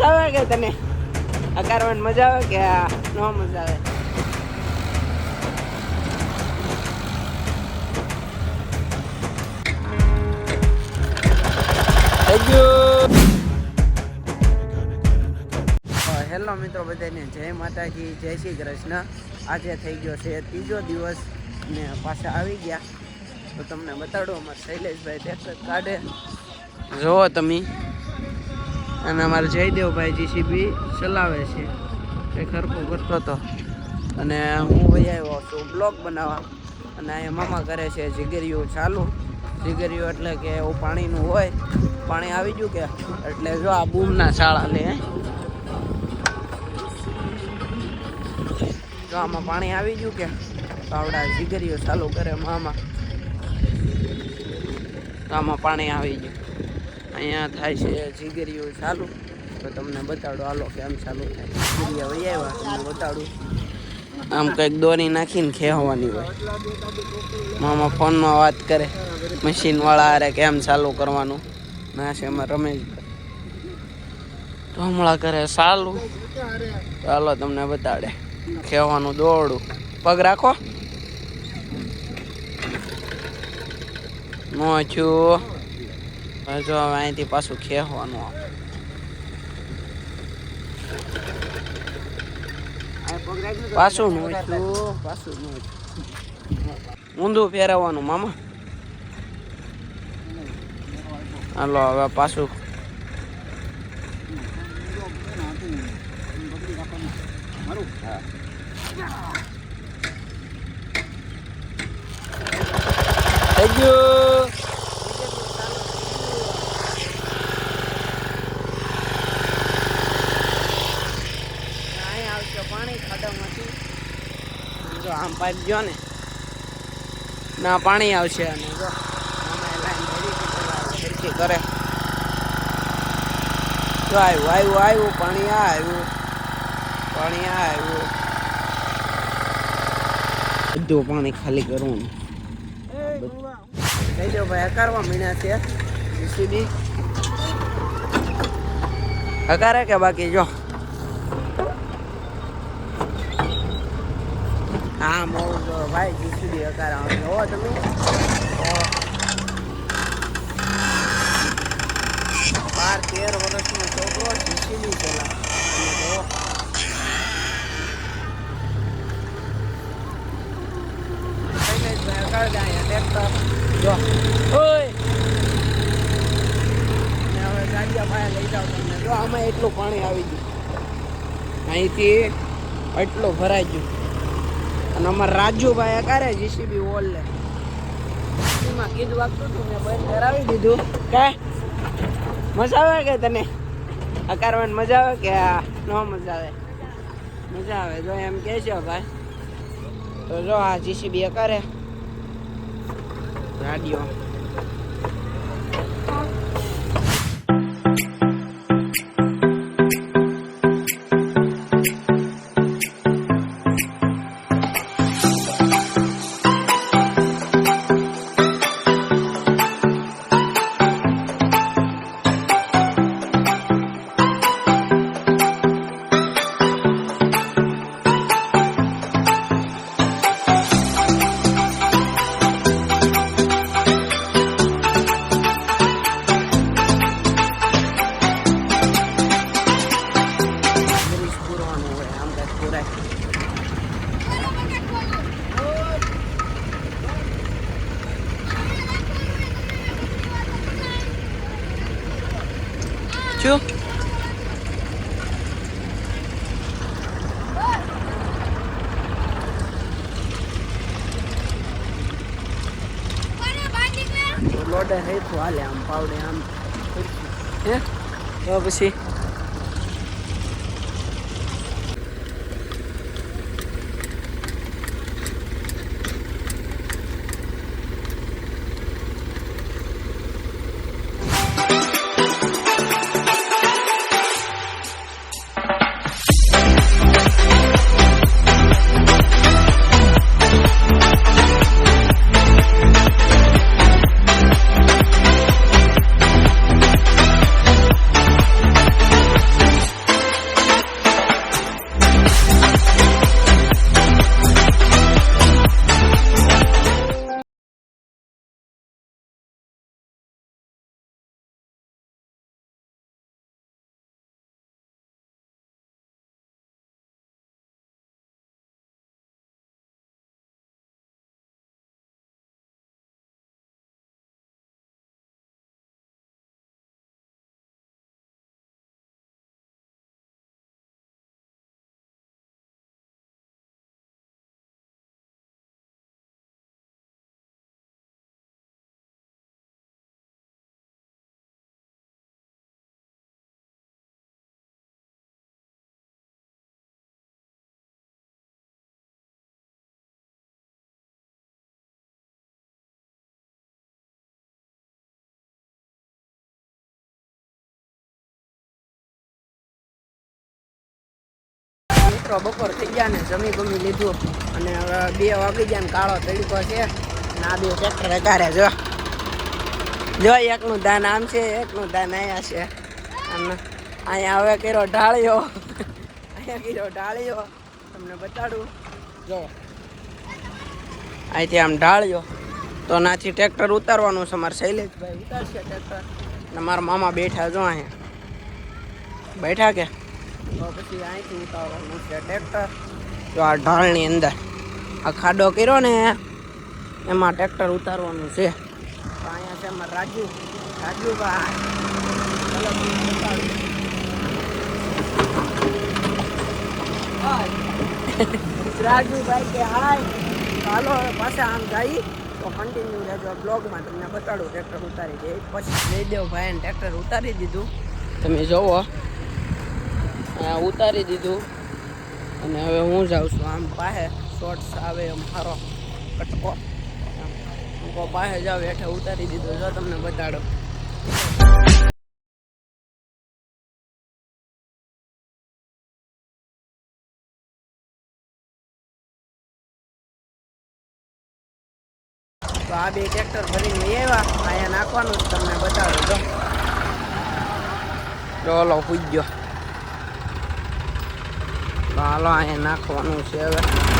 મજા આવે કે તને આ કરવાની મજા આવે કે ન મજા આવે? હેલો મિત્રો બધાને જય માતાજી, જય શ્રી કૃષ્ણ. આજે થઈ ગયો છે ત્રીજો દિવસ ને પાછા આવી ગયા. તો તમને બતાડો અમારા શૈલેષભાઈ ટ્રેક્ટર કાઢે જોવો તમે, અને અમારા જયદેવભાઈ જીસીબી ચલાવે છે એ ખરખું કરતો હતો. અને હું ભાઈ આવ્યો છું બ્લોગ બનાવવા, અને અહીંયા મામા કરે છે જીગરિયું ચાલુ. જીગરિયું એટલે કે એવું પાણીનું હોય, પાણી આવી ગયું કે એટલે જો આ બૂમના શાળા લે, જો આમાં પાણી આવી ગયું કે તો આવડા જીગરીઓ ચાલુ કરે મામા. તો આમાં પાણી આવી ગયું, અહીંયા થાય છે જીગરીઓ ચાલુ. તો તમને બતાડો હાલો કેમ ચાલુ થાય. જીગરીઓ વહી આવ્યા તમને બતાડું. આમ કંઈક દોરી નાખીને ખેવાની હોય. મામા ફોનમાં વાત કરે મશીનવાળા અરે કેમ ચાલુ કરવાનું. ના છે એમાં રમેશભાઈ તો હમણાં કરે ચાલુ. ચાલો તમને બતાડે ખેવાનું દોડું. પગ રાખો મોચું. જો હવે અહીંથી પાછું ખેવાનું પાછું મોચું, પાછું મોચું ઊંધું ફેરવવાનું મામા. હાલો હવે પાછું થઈ ગયું. અહીંયા આવશે પાણી ખાડામાંથી. જો આમ પાઇપ ગયો ને ના પાણી આવશે. અને જો લાઈન કરે જો આવ્યું આવ્યું પાણી આવ્યું, પાણી આવ્યું. બધું પાણી ખાલી કરવું. કહી દો ભાઈ હકારવા મીણ્યા છે જીસીબી. હકારે કે બાકી જો હા બહુ જો ભાઈ જીસીબી હકારવા જોવો તમે. 12-13 વર્ષનો છોકરો જીસીબી ચલાવે. જો ઓય હવે ગાડિયા ભાઈ લઈ જાવ તમને. જો આમાં એટલું પાણી આવી ગયું, અહીંથી એટલું ભરાઈ ગયું. અને અમારા રાજુભાઈ કારે જીસીબી ઓલ લે એમાં કીધું વાગતું હતું મેં બંધ કરાવી દીધું. કે મજા આવે કે તને આ કરવાની મજા આવે કે ન મજા આવે? મજા આવે. જો એમ કે છે ભાઈ. તો જો આ જીસીબી કરે ગાડીઓ. શું લોડે હે તો હાલે આમ પાવડે આમ હે તો પછી મિત્રો બપોર થઈ ગયા ને જમી લીધું અને હવે 2 વાગી ગયા ને કાળો તડકો છે ને આ 2 ટ્રેક્ટર હકારે જો એકનું ધાન આમ છે એકનું ધાન અહીંયા છે અને અહીંયા હવે કર્યો ઢાળ્યો તમને બતાડું જો અહીંથી આમ ઢાળ્યો તો નાથી ટ્રેક્ટર ઉતારવાનું છે મારા શૈલેષભાઈ ઉતારશે ટ્રેક્ટર ને મારા મામા બેઠા જો અહીંયા બેઠા કે તો પછી અહીંથી ઉતારવાનું છે ટ્રેક્ટર જો આ ઢાળની અંદર આ ખાડો કર્યો ને એમાં ટ્રેક્ટર ઉતારવાનું છે તો અહીંયા છે અમારા રાજુભાઈ રાજુભાઈ કે હાય ચાલો પાછા આમ જઈ તો કન્ટિન્યુ રહેજો બ્લોગમાં તમને બતાડું ટ્રેક્ટર ઉતારી દે પછી જયદેવભાઈને ટ્રેક્ટર ઉતારી દીધું તમે જોવો ઉતારી દીધું અને હવે હું જાઉં છું આમ પાસે શોર્ટ્સ આવે એમ મારો કટકો પાસે જાવ હેઠે ઉતારી દીધું જો તમને બતાડો તો આ 2 ટ્રેક્ટર ભરીને આવ્યા અહીંયા નાખવાનું જ તમને બતાડો જો ઓલો પૂજ્યો તો હાલો અહીંયા નાખવાનું છે હવે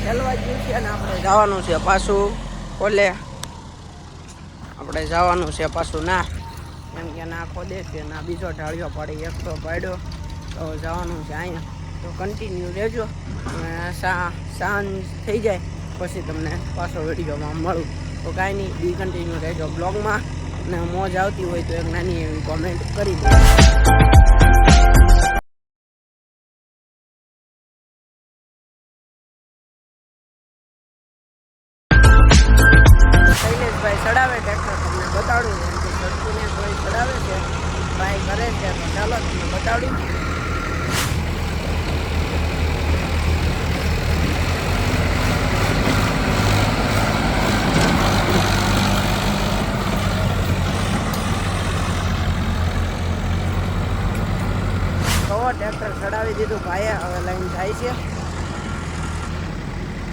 હેલવા ગયું છે અને આપણે જવાનું છે પાછું ઓલે આપણે જવાનું છે પાછું ના એમ કે ના ખોદે છે ના બીજો ઢાળિયો પાડી એક તો પાડ્યો તો જવાનું છે અહીંયા તો કન્ટિન્યુ રહેજો સાંજ થઈ જાય પછી તમને પાછો વિડીયોમાં મળું તો કાંઈ નહીં બી કન્ટિન્યુ રહેજો બ્લોગમાં અને મોજ આવતી હોય તો એક નાની એવી કોમેન્ટ કરી દો શૈલેષભાઈ ચડાવે ટ્રેક્ટર તમને બતાડું એમ કે સડકીને કોઈ ચડાવે છે ભાઈ કરે છે તો ચાલો તમને બતાડું ટ્રેક્ટર ચડાવી દીધું ભાઈએ હવે લાઈન જાય છે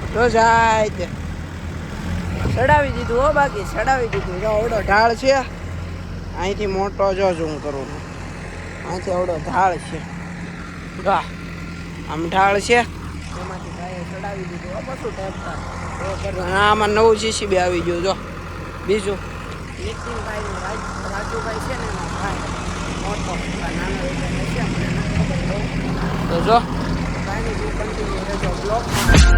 તો જાય છે ચડાવી દીધું હો બાકી ચડાવી દીધું જો આવડો ઢાળ છે અહીંથી મોટો જો ઝૂમ કરું અહીંથી આવડો ઢાળ છે વાહ આમ ઢાળ છે એમાંથી ભાઈએ ચડાવી દીધું હો પાછું ટ્રેક્ટર આમાં નવું જીસીબી આવી ગયું જો બીજું નીતિનભાઈ રાજુભાઈ છે ને એમાં ભાઈ મોટો નાનો એટલે છે મને તો જો કાંઈ નહીં કન્ટિન્યુ રહેજો બ્લોગમાં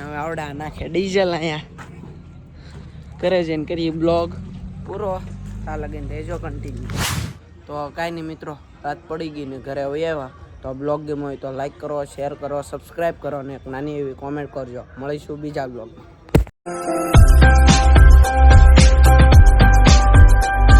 હવે આવડા નાખે ડીઝલ અહીંયા કરે જઈને કરીએ બ્લોગ પૂરો આ લગીને રહેજો કન્ટિન્યુ તો કાંઈ નહીં મિત્રો રાત પડી ગઈ ને ઘરે આવ્યા તો બ્લોગ ગેમ હોય તો લાઈક કરો શેર કરો સબસ્ક્રાઈબ કરો અને એક નાની એવી કોમેન્ટ કરજો મળીશું બીજા બ્લોગમાં